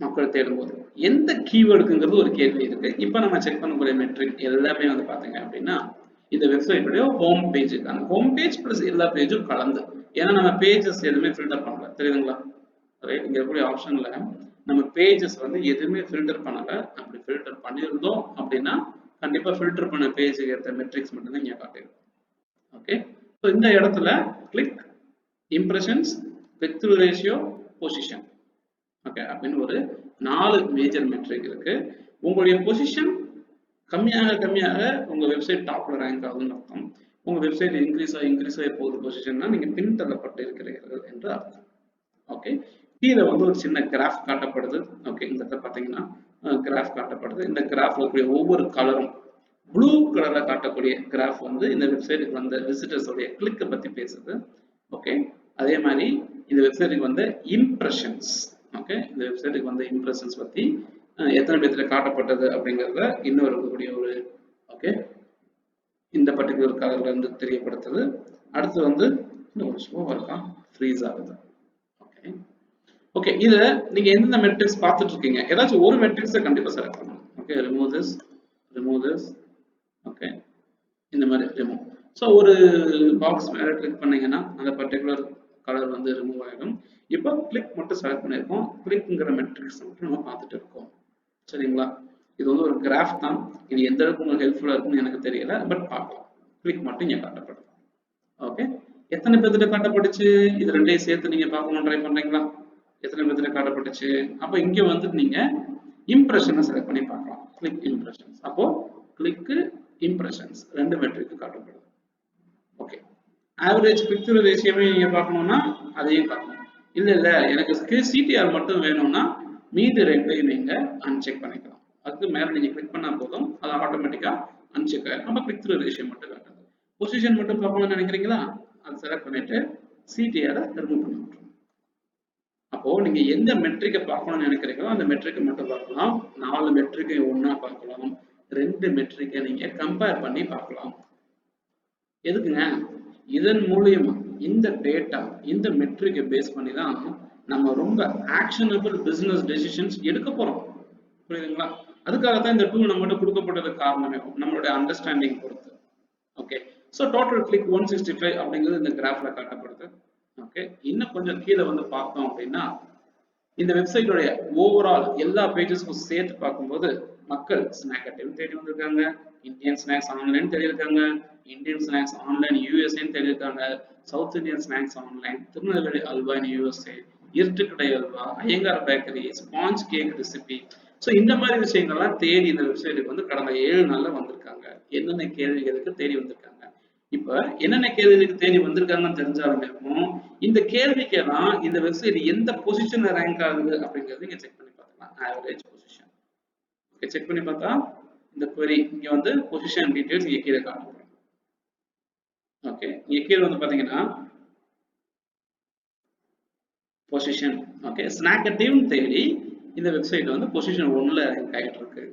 மக்கள் தேடும்போது எந்த கீவேர்டுக்குங்கிறது ஒரு கேள்வி இருக்கு. இப்போ நம்ம செக் பண்ணக்கூடிய மெட்ரிக் எல்லாமே வந்து பாத்தீங்க அப்படின்னா இந்த வெப்சைட்டுடைய ஹோம் பேஜுக்கான ஹோம் பேஜ் பிளஸ் எல்லா பேஜும் கலந்து, ஏன்னா நம்ம பேஜஸ் எதுவுமே ஃபில்டர் பண்ணல. தெரியுதுங்களா? ரைட், இங்க இருக்கக்கூடிய ஆப்ஷன்ல நம்ம பேஜஸ் வந்து எதுவுமே ஃபில்டர் பண்ணல. அப்படி ஃபில்டர் பண்ணியிருந்தோம் அப்படின்னா கண்டிப்பா ஃபில்டர் பண்ண பேஜுக்கு ஏற்ற மெட்ரிக்ஸ் மட்டும்தான் இங்க காட்டிடும். ஓகே, ஸோ இந்த இடத்துல click, impressions, click through ratio, position, okay அப்படின்னு ஒரு 4 மேஜர் மெட்ரிக் இருக்கு. உங்களுடைய பொசிஷன் கம்மியாக உங்க வெப்சைட் டாப்ல ரேங்க் ஆகுதுன்னு அர்த்தம். உங்க வெப்சைட் இன்க்ரீஸ் ஆகி போகுது பொசிஷன்னா நீங்க பின்தள்ளப்பட்டு இருக்கிறீர்கள் என்று அர்த்தம். ஓகே, கீழே வந்து ஒரு சின்ன கிராஃப் காட்டப்படுது. ஓகே, இந்த இடத்துல பாத்தீங்கன்னா கிராஃப் காட்டப்படுது. இந்த கிராஃப்ல இருக்கக்கூடிய ஒவ்வொரு கலரும் ப்ளூ கலர்ல காட்டக்கூடிய கிராஃப் வந்து இந்த வெப்சைட்டுக்கு வந்த விசிட்டர்ஸோடைய கிளிக்கை பத்தி பேசுது. ஓகே, அதே மாதிரி இந்த வெப்சைட்டுக்கு வந்து இம்ப்ரெஷன்ஸ் ஓகே, இந்த வெப்சைட்டுக்கு வந்து இம்ப்ரெஷன்ஸ் பத்தி எத்தனை பேர்த்துல காட்டப்பட்டது அப்படிங்கிறத இன்னும் இருக்கக்கூடிய ஒரு ஓகே இந்த பர்டிகுலர் கலர்ல இருந்து தெரியப்படுத்துது. அடுத்து வந்து ஒரு ஸ்லோவா இருக்கா, ஃப்ரீஸ் ஆகுது. ஓகே ஓகே, இத நீங்க எந்தெந்த மெட்ரிக்ஸ் பார்த்துட்டு இருக்கீங்க, ஏதாச்சும் ஒரு மெட்ரிக்ஸை கண்டிப்பா செலக்ட் பண்ணணும். ஓகே, ரிமூவ் திஸ் ஓகே, இந்த மாதிரி ரிமூவ். ஸோ ஒரு பாக்ஸ் மேலே கிளிக் பண்ணீங்கன்னா அந்த பர்டிகுலர் கலர் வந்து ரிமூவ் ஆகிடும். இப்போ கிளிக் மட்டும் செலக்ட் பண்ணியிருக்கோம், கிளிக்ங்கிற மெட்ரிக்ஸ் மட்டும் நம்ம பார்த்துட்டு இருக்கோம். சரிங்களா, இது வந்து ஒரு கிராஃப் தான், இது எந்த அளவுக்கு உங்களுக்கு ஹெல்ப்ஃபுல்லாக இருக்குன்னு எனக்கு தெரியல, பட் பார்க்கலாம். கிளிக் மட்டும் இங்கே காட்டப்படுது. ஓகே, எத்தனை பேர்த்திட்ட காட்டப்பட்டுச்சு, இது ரெண்டையும் சேர்த்து நீங்க பார்க்கணும் ட்ரை பண்றீங்களா, எத்தனை பேர்த்திட்ட காட்டப்பட்டுச்சு. அப்போ இங்கே வந்து நீங்க இம்ப்ரெஷனை செலக்ட் பண்ணி பார்க்கலாம், கிளிக் இம்ப்ரெஷன்ஸ். அப்போ கிளிக் இம்ப்ரெஷன்ஸ் ரெண்டு மெட்ரிக்கு காட்டப்படுது. ஓகே, ஆவரேஜ் கிளிக் த்ரூ ரேஷியோவே நீங்க பார்க்கணும்னா அதையும் பார்க்கணும். இல்ல எனக்கு சிடிஆர் மட்டும் வேணும்னா மீதி ரெண்டையும் நீங்க அன்செக் பண்ணிக்கலாம். அதுக்கு மேல நீங்க கிளிக் பண்ணா போதும், அது ஆட்டோமேட்டிக்கா அன்செக் ஆயிடும். நம்ம கிளிக் த்ரூ ரேஷியோ மட்டும் காட்டுது. பொசிஷன் மட்டும் பார்க்கணும்னு நினைக்கிறீங்களா, அது செலக்ட் பண்ணிட்டு சிடிஆரை ரிமூவ் பண்ணி விட்டுருங்க. அப்போ நீங்க எந்த மெட்ரிக்கை பார்க்கணும்னு நினைக்கிறீங்களோ அந்த மெட்ரிக்கை மட்டும் பார்க்கலாம். 4 மெட்ரிக்கை ஒன்னா பார்க்கலாம், 2 மெட்ரிக்கை நீங்க கம்பேர் பண்ணி பார்க்கலாம். எதுக்குங்க, இதன் மூலியமா இந்த டேட்டா இந்த மெட்ரிக்கை பேஸ் பண்ணி தான் நம்ம ரொம்ப ஆக்ஷனபிள் பிசினஸ் டெசிஷன்ஸ் எடுக்க போறோம். புரியுதுங்களா, அதுக்காகத்தான் இந்த டூல் நம்மகிட்ட கொடுக்கப்பட்டதுக்கு காரணமே நம்மளுடைய அண்டர்ஸ்டாண்டிங் பொறுத்து. ஓகே, ஸோ டோட்டல் கிளிக் 165 அப்படிங்கிறது இந்த கிராஃப்ல காட்டப்படுது. ஓகே, இன்னும் கொஞ்சம் கீழே வந்து பார்த்தோம் அப்படின்னா இந்த வெப்சைட்டோடைய ஓவரால் எல்லா பேஜஸ்க்கும் சேர்த்து பார்க்கும்போது மக்கள் ஸ்நாக்கட்டிவ் தேடி வந்திருக்காங்க, இந்தியன் ஸ்நாக்ஸ் ஆன்லைன் தேடி இருக்காங்க, இந்தியன் ஸ்நாக்ஸ் ஆன்லைன் யூஎஸ்ஏன்னு தேடி இருக்காங்க, south Indian snacks online, Tirunelveli halwa in USA, Iruttukadai halwa, Iyengar bakery, sponge cake recipe. So இந்த மாதிரி விஷயங்கள்லாம் தேடி இந்த வெப்சைட்டுக்கு வந்து கடந்த 7 நாள்ல வந்திருக்காங்க. என்னென்ன கேள்விகளுக்கு தேடி வந்திருக்காங்க, இப்ப என்னென்ன கேள்விகளுக்கு தேடி வந்திருக்காங்கன்னு தெரிஞ்சாலுமே இந்த கேள்விக்கெல்லாம் இந்த வெப்சைட் எந்த பொசிஷன்ல ரேங்க் ஆகுது அப்படிங்கறது நீங்க செக் பண்ணி பார்க்கலாம். ஆவரேஜ் பொசிஷன் செக் பண்ணி பார்த்தா இந்த query இங்க வந்து பொசிஷன் டீடைல்ஸ் இங்க கீழே காட்டப்படும். ஓகே, இங்க கீழே வந்து பாத்தீங்கன்னா பொசிஷன் ஓகே ஸ்நாக்கட்டிவ் தேடி இந்த வெப்சைட் வந்து பொசிஷன் 1ல ரேங்க் ஆயிட்டு இருக்கு.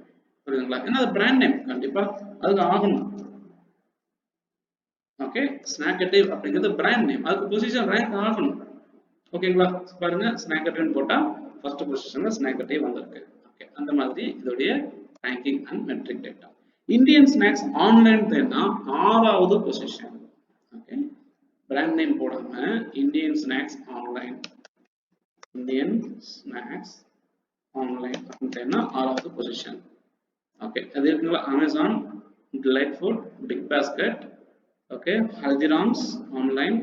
புரியுதுங்களா, ஏன்னா அது பிராண்ட் நேம், கண்டிப்பா அதுக்கு ஆகணும். ஓகே, ஸ்நாக்கட்டிவ் அப்படிங்கிறது பிராண்ட் நேம், அதுக்கு பொசிஷன் ரேங்க் ஆகணும். ஓகேங்களா, பாருங்க ஸ்நாக்கட்டிவ் போட்டா ஃபர்ஸ்ட் பொசிஷன்ல ஸ்நாக்கட்டிவ் வந்திருக்கு. ஓகே, அந்த மாதிரி இதோடைய ranking and metric data. Indian snacks online தேனா 6வது பொசிஷன். ஓகே, பிராண்ட் நேம் போடாம Indian snacks online, Indian snacks online அப்படின்னா 6வது பொசிஷன். ஓகே, அது இருக்குங்களா, Amazon, Delight food, big basket, okay, Haldiram's online,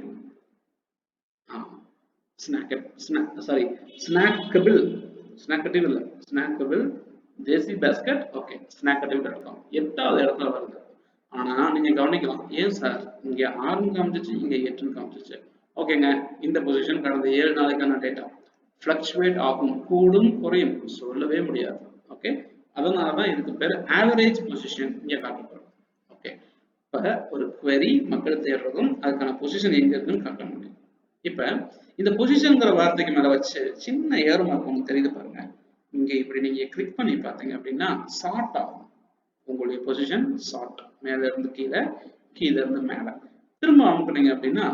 snackable, ஸ்நாக்கட்டிவ் இல்ல ஸ்நாக்கபிள், தேசி பாஸ்கெட், ஓகே ஸ்நாக்கட்டிவ்.com 8வது இடத்துல வருது. ஆனா நீங்க கவனிக்கலாம், ஏன் சார் இங்க 6 காமிச்சிச்சு இங்க 8 காமிச்சிச்சு. ஓகேங்க, இந்த பொசிஷன் கடந்த 7 நாளைக்கான டேட்டா ஃபிளக்சுவேட் ஆகும், கூடும் குறையும் சொல்லவே முடியாது. ஓகே, அதனாலதான் இதுக்கு பேர் ஆவரேஜ் பொசிஷன் இங்க காட்டப்படும். ஓகே, இப்ப ஒரு query மக்கள் தேடுறதும் அதுக்கான பொசிஷன் எங்க இருக்குன்னு காட்ட முடியும். இப்ப இந்த பொசிஷன்ங்கிற வார்த்தைக்கு மேல வச்சு சின்ன ஏரோ மார்க் உங்களுக்கு தெரியுது பாருங்க, இங்க இப்படி நீங்க கிளிக் பண்ணி பார்த்தீங்க அப்படின்னா சார்ட் ஆகும். உங்களுடைய பொசிஷன் சார்ட், மேல இருந்து கீழே, கீழே இருந்து மேல. திரும்ப அமுக்குனீங்க அப்படின்னா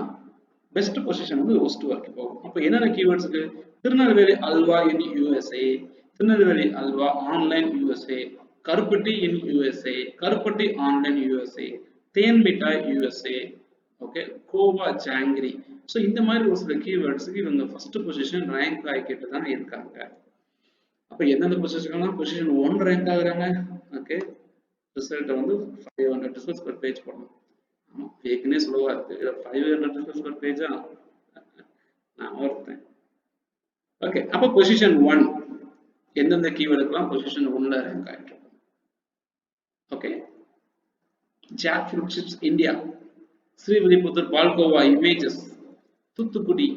பெஸ்ட் பொசிஷன் வந்து ஒஸ்ட் வரைக்கும் போகும். அப்ப என்னென்ன கீவேர்ட்ஸ்க்கு, Tirunelveli halwa in USA, Tirunelveli halwa online USA, கருப்பட்டி இன் யூஎஸ்ஏ, கருப்பட்டி ஆன்லைன் யூஎஸ்ஏ, தேன் மிட்டாய் யூஎஸ்ஏ, ஓகே, கோவா ஜாங்கிரி. ஸோ இந்த மாதிரி ஒரு சில கீவேர்ட்ஸுக்கு இவங்க ஃபர்ஸ்ட் பொசிஷன் ரேங்க் ஆகிக்கிட்டு தான் இருக்காங்க. அப்ப எந்தெந்த பொசிஷன்லாம் பொசிஷன் 1 ரேங்க் ஆகுறாங்க. ஓகே, ரிசல்ட் வந்து 500 ரிசல்ட்ஸ் per பேஜ் போடணும். ஆமா, ஏற்கனவே சுலவா இருக்கு, 500 ரிசல்ட்ஸ் per பேஜா நான் ஒருத்தேன். ஓகே, அப்ப பொசிஷன் 1 எந்தெந்த கீவேர்டுக்கெல்லாம் பொசிஷன் 1ல ரேங்க் ஆயிட்டு இருக்கும். Okay, jackfruit chips India, Srivilliputhur palkova images, Thoothukudi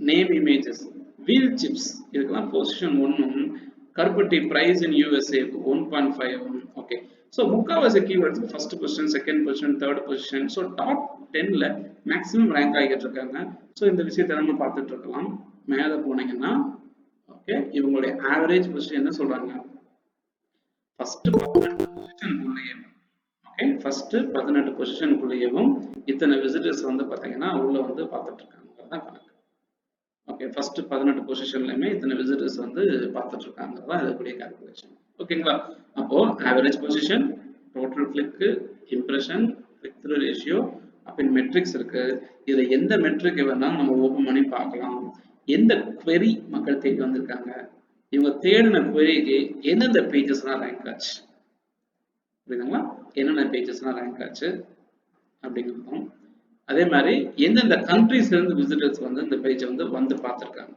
name images, wheel chips, இதுக்கெல்லாம் பொசிஷன் 1, கருப்பட்டி price in USA 1.5. Okay, so முக்கால்வாசி keywords first position, second position, third position, so top 10ல maximum rank ஆகிட்டு இருக்காங்க. ஸோ இந்த விஷயத்தை நம்ம பார்த்துட்டு இருக்கலாம். மேலே போனீங்கன்னா ஓகே, இவங்களுடைய ஆவரேஜ் பொசிஷன் என்ன சொல்றாங்க, ஃபர்ஸ்ட் 18 பொசிஷனுக்குள்ளேயும், ஓகே, ஃபர்ஸ்ட் 18 பொசிஷனுக்குள்ளேயும் இத்தனை விசிட்டர்ஸ் வந்து பாத்தீங்கன்னா உள்ள வந்து பார்த்துட்டு இருக்காங்க தான் கணக்கு. ஓகே, ஃபர்ஸ்ட் 18 பொசிஷன்லயுமே இத்தனை விசிட்டர்ஸ் வந்து பார்த்துட்டு இருக்காங்க தான் இதுக்குரிய கால்குலேஷன். ஓகேங்களா, அப்போ average position, total click, impression, click through ratio, அப்படின்னு மெட்ரிக்ஸ் இருக்கு. இதுல எந்த மெட்ரிக் வேணாலும் நம்ம ஓபன் பண்ணி பார்க்கலாம். எந்த query மக்கள் தேடி வந்திருக்காங்க, இவங்க தேடின queryக்கு எந்தெந்த பேஜஸ்லாம் ரேங்க் ஆச்சு, புரியுதுங்களா, என்னென்ன பேஜஸ்லாம் ரேங்க் ஆச்சு அப்படிங்கிறதும், அதே மாதிரி எந்தெந்த கண்ட்ரீஸ்ல இருந்து விசிட்டர்ஸ் வந்து இந்த பேஜை வந்து பார்த்துருக்காங்க.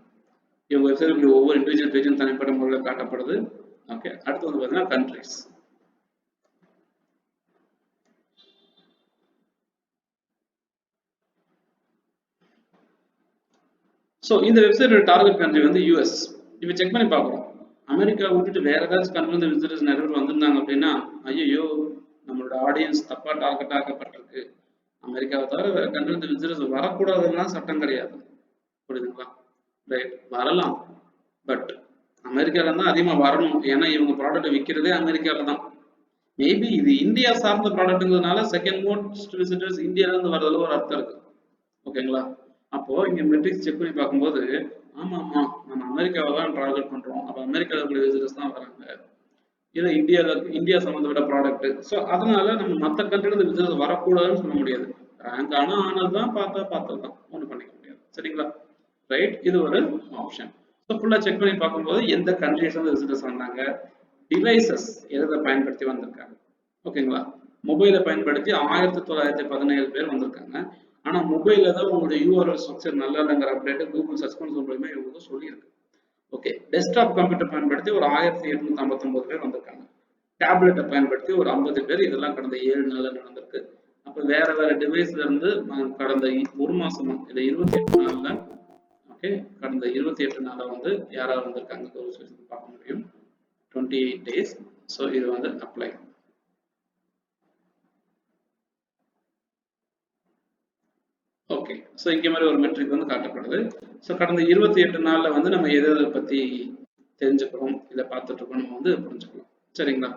இவங்க வெப்சைட்ல ஒவ்வொரு இண்டிவிஜுவல் பேஜும் தனிப்பட்ட முறையில் காட்டப்படுது. ஓகே, அடுத்து வந்து பார்த்தீங்கன்னா கண்ட்ரீஸ். ஸோ இந்த வெப்சைட்டோட டார்கெட் கண்ட்ரி வந்து யூஎஸ். இப்போ செக் பண்ணி பார்க்குறோம், அமெரிக்கா விட்டுட்டு வேற ஏதாச்சும் கண்ட்ரி வந்து விசிட்டர்ஸ் நிறைய பேர் வந்திருந்தாங்க அப்படின்னா, ஐயோ நம்மளோட ஆடியன்ஸ் தப்பா டார்கெட் ஆக்கப்பட்டிருக்கு, அமெரிக்காவை தவிர வேற கண்ட்ரி வந்து விசிட்டர்ஸ் வரக்கூடாதுன்னா சட்டம் கிடையாது, புரியுதுங்களா, ரைட், வரலாம், பட் அமெரிக்கால தான் அதிகமா வரணும், ஏன்னா இவங்க ப்ராடக்ட் விற்கிறதே அமெரிக்கால தான். மேபி இது இந்தியா சார்ந்த ப்ராடக்ட்ங்கிறதுனால செகண்ட் மோஸ்ட் விசிட்டர்ஸ் இந்தியால இருந்து வரதுல ஒரு அர்த்தம் இருக்கு. ஓகேங்களா, அப்போ இங்க மெட்ரிக்ஸ் செக் பண்ணி பார்க்கும்போது, ஆமா ஆமா நம்ம அமெரிக்காவை தான் டார்கெட் பண்றோம், அப்ப அமெரிக்கால கூடிய விசிட்டர்ஸ் தான் வராங்க, இது இந்தியா சம்பந்தப்பட்ட ப்ராடக்ட், ஸோ அதனால நம்ம மற்ற கண்ட்ரில இருந்து விசிட்டர்ஸ் வரக்கூடாதுன்னு சொல்ல முடியாது. ரேங்க் ஆனா ஆனதுதான், பார்த்தது தான், ஒன்றும் பண்ணிக்க முடியாது. சரிங்களா, ரைட், இது ஒரு ஆப்ஷன். ஸோ ஃபுல்லாக செக் பண்ணி பார்க்கும்போது எந்த கண்ட்ரிஸ் வந்து விசிட்டர்ஸ் வந்தாங்க, டிவைசஸ் எதை பயன்படுத்தி வந்திருக்காங்க. ஓகேங்களா, மொபைலை பயன்படுத்தி 1917 பேர் வந்திருக்காங்க. ஆனால் மொபைலில் தான் உங்களுடைய யூஆர்எல் ஸ்ட்ரக்சர் நல்லா இல்லைங்கிற அப்டேட் கூகுள் சர்ச் பண்ண மூலமா இவங்களுக்கு சொல்லியிருக்கு. ஓகே, டெஸ்க்டாப் கம்ப்யூட்டர் பயன்படுத்தி ஒரு 1859 பேர் வந்திருக்காங்க. டேப்லெட்டை பயன்படுத்தி ஒரு 50 பேர். இதெல்லாம் கடந்த 7 நாள்ல நடந்திருக்கு. அப்போ வேற வேற டிவைஸ்ல இருந்து கடந்த ஒரு மாசமா இல்லை 28 நாள்ல, ஓகே, கடந்த 28 நாளா வந்து யாராவது வந்திருக்காங்க பார்க்க முடியும், 28 days. ஸோ இது வந்து அப்ளை. ஓகே, ஸோ இங்க மாதிரி ஒரு மெட்ரிக் வந்து காட்டப்படுது. ஸோ கடந்த 28 நாள்ல வந்து நம்ம எதை பத்தி தெரிஞ்சுக்கிறோம், இதை பார்த்துட்டு இருக்கோம், நம்ம வந்து புரிஞ்சுக்கலாம். சரிங்களா,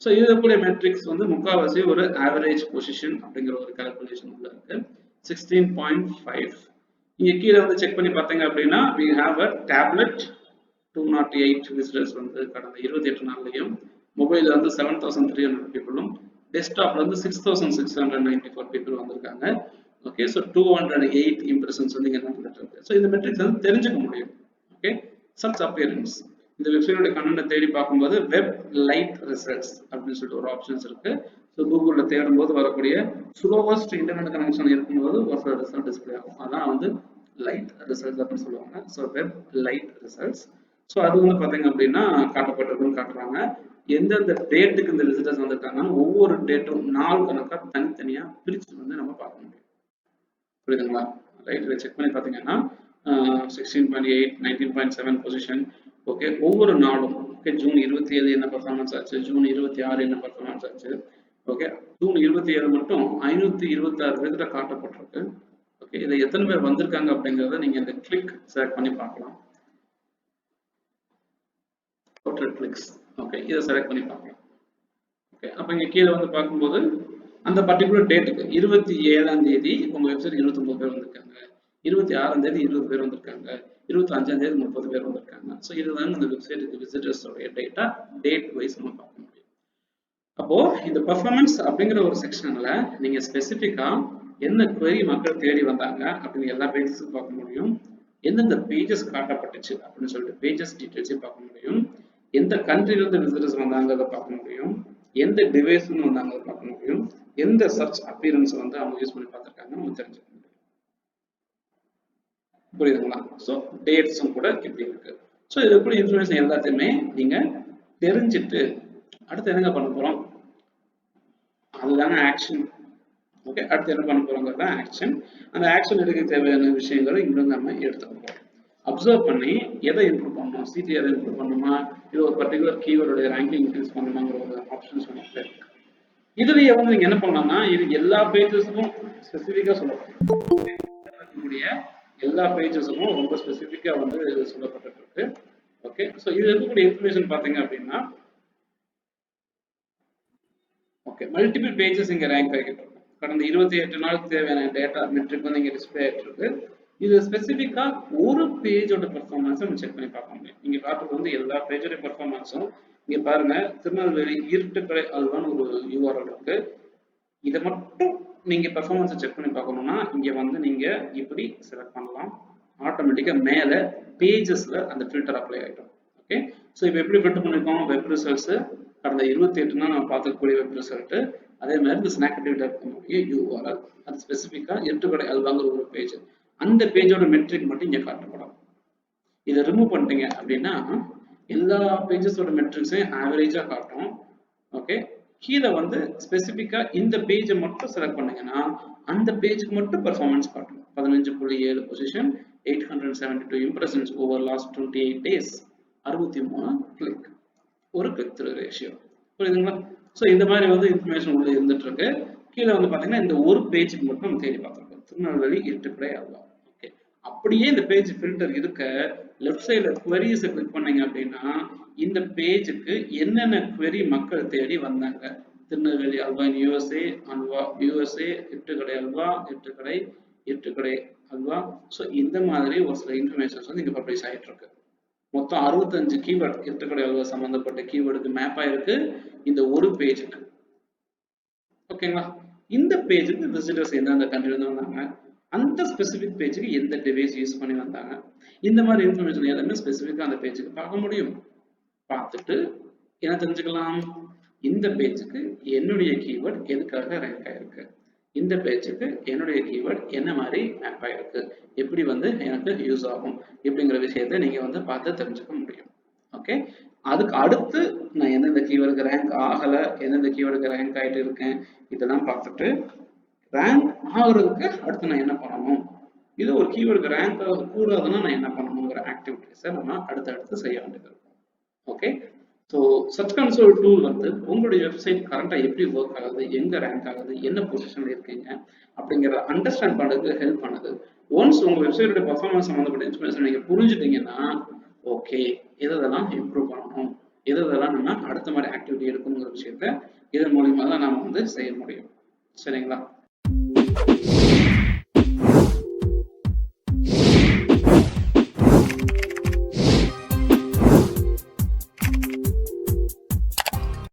ஸோ இதற்குரிய மெட்ரிக்ஸ் வந்து முக்கால்வாசி ஒரு ஆவரேஜ் பொசிஷன் அப்படிங்கிற ஒரு கால்குலேஷன் உள்ள இருக்கு. 16.5. இங்க கீழே வந்து செக் பண்ணி பார்த்தீங்க அப்படின்னா, we have a tablet 208 visitors வந்து கடந்த 28 நாள்லையும், மொபைல் வந்து 7300 பீப்புளும், டெஸ்க்டாப்ல வந்து 6694 பீப்புள் வந்திருக்காங்க. ஓகே, ஸோ 208 இம்ப்ரெஷன்ஸ் வந்து இங்க நடந்துட்டு இருக்கு. ஸோ இந்த மெட்ரிக்ஸ் வந்து தெரிஞ்சுக்க முடியும். ஓகே, சர்ச் அப்பியரன்ஸ், இந்த வெப்சைட்டோட கண்டென்ட்டை தேடி பார்க்கும்போது வெப் லைட் ரிசல்ட்ஸ் அப்படின்னு சொல்லிட்டு ஒரு ஆப்ஷன்ஸ் இருக்கு. ஸோ கூகுள்ல தேடும் போது வரக்கூடிய ஸ்லோவஸ்ட் இன்டர்நெட் கனெக்ஷன் இருக்கும்போது ஒரு சில ரிசல்ட் டிஸ்பிளே ஆகும், அதான் வந்து லைட் ரிசல்ட்ஸ் அப்படின்னு சொல்லுவாங்க. So web light results. So அது வந்து பார்த்தீங்க அப்படின்னா காட்டப்பட்டிருக்குன்னு காட்டுறாங்க. எந்தெந்த டேட்டுக்கு இந்த விசிட்டர்ஸ் வந்திருக்காங்கன்னு ஒவ்வொரு டேட்டும் நாள் கணக்காக தனித்தனியா பிரிச்சு வந்து நம்ம பார்க்க முடியும். புரியுதுங்களா, ரைட், இதை செக் பண்ணி பார்த்தீங்கன்னா 16.8, 19.7 பொசிஷன். ஓகே, ஒவ்வொரு நாளும், ஓகே, ஜூன் 27 என்ன பர்ஃபார்மன்ஸ் ஆச்சு, ஜூன் 26 என்ன பர்ஃபார்மன்ஸ் ஆச்சு. ஓகே, ஜூன் 27 மட்டும் 526 பேர்கிட்ட காட்டப்பட்டிருக்கு. ஓகே, இதை எத்தனை பேர் வந்திருக்காங்க அப்படிங்கிறத நீங்க இந்த கிளிக் செலக்ட் பண்ணி பார்க்கலாம். டோட்டல் கிளிக்ஸ், ஓகே, இதை செலக்ட் பண்ணி பார்க்கலாம். ஓகே, அப்போ இங்க கீழே வந்து பார்க்கும்போது அந்த பர்டிகுலர் டேட்டுக்கு 27ஆம் தேதி உங்க வெப்சைட் 29 பேர் வந்திருக்காங்க, 26ஆம் தேதி 20 பேர் வந்திருக்காங்க, 25ஆம் தேதி 30 பேர் வந்திருக்காங்க. ஸோ இதுதான் இந்த வெப்சைட்டுக்கு விசிட்டர்ஸோடைய டேட்டா, டேட் வைஸ் நம்ம பார்க்க முடியும். அப்போ இந்த பர்ஃபார்மன்ஸ் அப்படிங்கிற ஒரு செக்ஷன்ல நீங்க ஸ்பெசிஃபிக்கா என்ன query மக்கள் தேடி வந்தாங்க அப்படின்னு எல்லா பேஜஸும் பார்க்க முடியும், எந்தெந்த பேஜஸ் காட்டப்பட்டுச்சு அப்படின்னு சொல்லிட்டு பேஜஸ் டீட்டெயில்ஸையும் பார்க்க முடியும், எந்த கண்ட்ரில இருந்து விசிட்டர்ஸ் வந்தாங்கிறத பார்க்க முடியும், எந்த டிவைஸ்ல வந்தாங்க பார்க்க முடியும், எந்த சர்ச் அப்பியரன்ஸ் வந்து அவங்க யூஸ் பண்ணி பார்த்துருக்காங்க நம்ம தெரிஞ்சுக்க முடியும். புரியுதுங்களா, ஸோ டேட்ஸும் கூட இப்படி இருக்கு. ஸோ இதுக்குள்ள இன்ஃபர்மேஷன் எல்லாத்தையுமே நீங்க தெரிஞ்சுட்டு அடுத்து என்னங்க பண்ண போறோம், அதுதானே ஆக்ஷன். ஓகே, அடுத்து என்ன பண்ண போறோங்கிறது தான் ஆக்ஷன். அந்த ஆக்ஷன் எடுக்க தேவையான விஷயங்களை இங்கிருந்து நம்ம எடுத்துக்கணும். அப்சர்வ் பண்ணி எதை இம்ப்ரூவ் பண்ணணும், சிடிஆர் இம்ப்ரூவ் பண்ணணுமா, இது ஒரு பர்டிகுலர் கீவேர்டோட ரேங்கிங் இன்க்ரீஸ் பண்ணணுமாங்கிற ஒரு ஆப்ஷன்ஸ் நமக்கு இருக்கு. இதுலயே வந்து நீங்க என்ன பண்ணலாம்னா, இது எல்லா பேஜஸுக்கும் ஸ்பெசிஃபிக்கா சொல்லக்கூடிய எல்லா பேஜஸுக்கும் ரொம்ப ஸ்பெசிஃபிக்கா வந்து சொல்லப்பட்டு இருக்கு. ஓகே, ஸோ இது இருக்கக்கூடிய இன்ஃபர்மேஷன் பார்த்தீங்க அப்படின்னா ஓகே, மல்டிபிள் பேஜஸ் இங்கே ரேங்க் ஆகிட்டு இருக்கும். கடந்த 28 நாளுக்கு தேவையான டேட்டா மெட்ரிக் வந்து இங்கே டிஸ்பிளே ஆகிட்டு இருக்கு. இது ஸ்பெசிஃபிக்கா ஒரு பேஜோட பெர்ஃபார்மன்ஸை நம்ம செக் பண்ணி பார்க்க முடியும். இங்க பார்க்கறது வந்து எல்லா பேஜோட பெர்ஃபார்மன்ஸும் இங்க பாருங்க, திருநெல்வேலி இருட்டுக்கடை அதுதான் ஒரு யூஆர்எல் இருக்கு. இதை மட்டும் நீங்க பெர்ஃபார்மன்ஸை செக் பண்ணி பார்க்கணும்னா இங்க வந்து நீங்க இப்படி செலக்ட் பண்ணலாம். ஆட்டோமேட்டிக்கா மேல பேஜஸ்ல அந்த ஃபில்டர் அப்ளை ஆகிடும். ஓகே, ஸோ இப்போ எப்படி ஃபில்டர் பண்ணிருக்கோம்? வெப் ரிசல்ட்ஸ் கடந்த 28 நம்ம பார்க்கக்கூடிய வெப் ரிசல்ட், அதே மாதிரி இந்த ஸ்நாக்டிவிட்டி இருக்கக்கூடிய யூஆர்எல், அது ஸ்பெசிஃபிக்கா எட்டுக்கடை அல்வாங்கிற ஒரு பேஜ், அந்த பேஜோட மெட்ரிக் மட்டும் இங்க காட்டப்படும். இதை ரிமூவ் பண்ணிட்டீங்க அப்படின்னா எல்லா பேஜஸோட மெட்ரிக்ஸையும் ஆவரேஜா காட்டும். ஓகே, கீழே வந்து ஸ்பெசிஃபிக்கா இந்த பேஜை மட்டும் செலக்ட் பண்ணீங்கன்னா அந்த பேஜுக்கு மட்டும் பெர்ஃபார்மன்ஸ் காட்டும். 15.7 position, 872 impressions over last 28 days, 63 click, ஒரு கிளிக் த்ரூ ரேஷியோ. புரியுதுங்களா? ஸோ இந்த மாதிரி வந்து இன்ஃபர்மேஷன் உள்ள இருந்துட்டு இருக்கு. கீழே வந்து பாத்தீங்கன்னா இந்த ஒரு பேஜுக்கு மட்டும் நம்ம தேடி பார்த்துருக்கோம், திருநெல்வேலி இருட்டுக்கடை அல்வா. ஓகே, அப்படியே இந்த பேஜ் ஃபில்டர் இருக்க லெஃப்ட் சைட்ல குவரிஸை கிளிக் பண்ணீங்க அப்படின்னா இந்த பேஜுக்கு என்னென்ன குவரி மக்கள் தேடி வந்தாங்க, Tirunelveli halwa in USA, halwa USA, Iruttukadai halwa, Iruttukadai halwa. So இந்த மாதிரி ஒரு சில இன்ஃபர்மேஷன்ஸ் வந்து இங்க பப்ளிஷ் ஆகிட்டு இருக்கு. மொத்தம் 65 கீவேர்ட் இருட்டுக்கடை அல்வா சம்பந்தப்பட்ட கீவேர்டுக்கு மேப் ஆயிருக்கு இந்த ஒரு பேஜுக்கு. ஓகேங்களா? இந்த பேஜுக்கு விசிட்டர்ஸ் எந்தெந்த கண்ட்ரில வந்தாங்க, அந்த ஸ்பெசிபிக் பேஜுக்கு எந்த டிவைஸ் யூஸ் பண்ணி வந்தாங்க, இந்த மாதிரி இன்ஃபர்மேஷன் எல்லாமே ஸ்பெசிஃபிக்கா அந்த பேஜுக்கு பார்க்க முடியும். பார்த்துட்டு என்ன தெரிஞ்சுக்கலாம்? இந்த பேஜுக்கு என்னுடைய கீவேர்ட் எதுக்காக ரேங்க் ஆயிருக்கு, இந்த பேஜுக்கு என்னுடைய கீவேர்ட் என்ன மாதிரி மேப் ஆயிருக்கு, எப்படி வந்து எனக்கு யூஸ் ஆகும் இப்படிங்கிற விஷயத்த நீங்க வந்து பார்த்து தெரிஞ்சுக்க முடியும். ஓகே, அதுக்கு அடுத்து நான் எந்தெந்த கீவேர்டுக்கு ரேங்க் ஆகல, எந்தெந்த கீவேர்டுக்கு ரேங்க் ஆயிட்டு இருக்கேன், இதெல்லாம் பார்த்துட்டு ரேங்க் ஆகுறதுக்கு அடுத்து நான் என்ன பண்ணணும், இது ஒரு கீவேர்டுக்கு ரேங்க் ஆக கூடாதுன்னா நான் என்ன பண்ணணுங்கிற ஆக்டிவிட்டிஸை நம்ம அடுத்தடுத்து செய்ய வேண்டியது இருக்கும். Okay, so search console tool வந்து உங்களுடைய வெப்சைட் கரண்டா எப்படி ஒர்க் ஆகுது, எங்க ரேங்க் ஆகுது, என்ன பொசிஷன்ல இருக்கீங்க அப்படிங்கிறத அண்டர்ஸ்டாண்ட் பண்ணுறதுக்கு ஹெல்ப் பண்ணுது. ஒன்ஸ் உங்க வெப்சைட்டோட பர்ஃபார்மன்ஸ் சம்மந்தப்பட்ட இன்ஃபர்மேஷன் நீங்க புரிஞ்சுட்டீங்கன்னா ஓகே, எதெல்லாம் இம்ப்ரூவ் பண்ணணும், எதெல்லாம் நம்ம அடுத்த மாதிரி ஆக்டிவிட்டி எடுக்கணுங்கிற விஷயத்த இதன் மூலியமா தான் நாம வந்து செய்ய முடியும். சரிங்களா?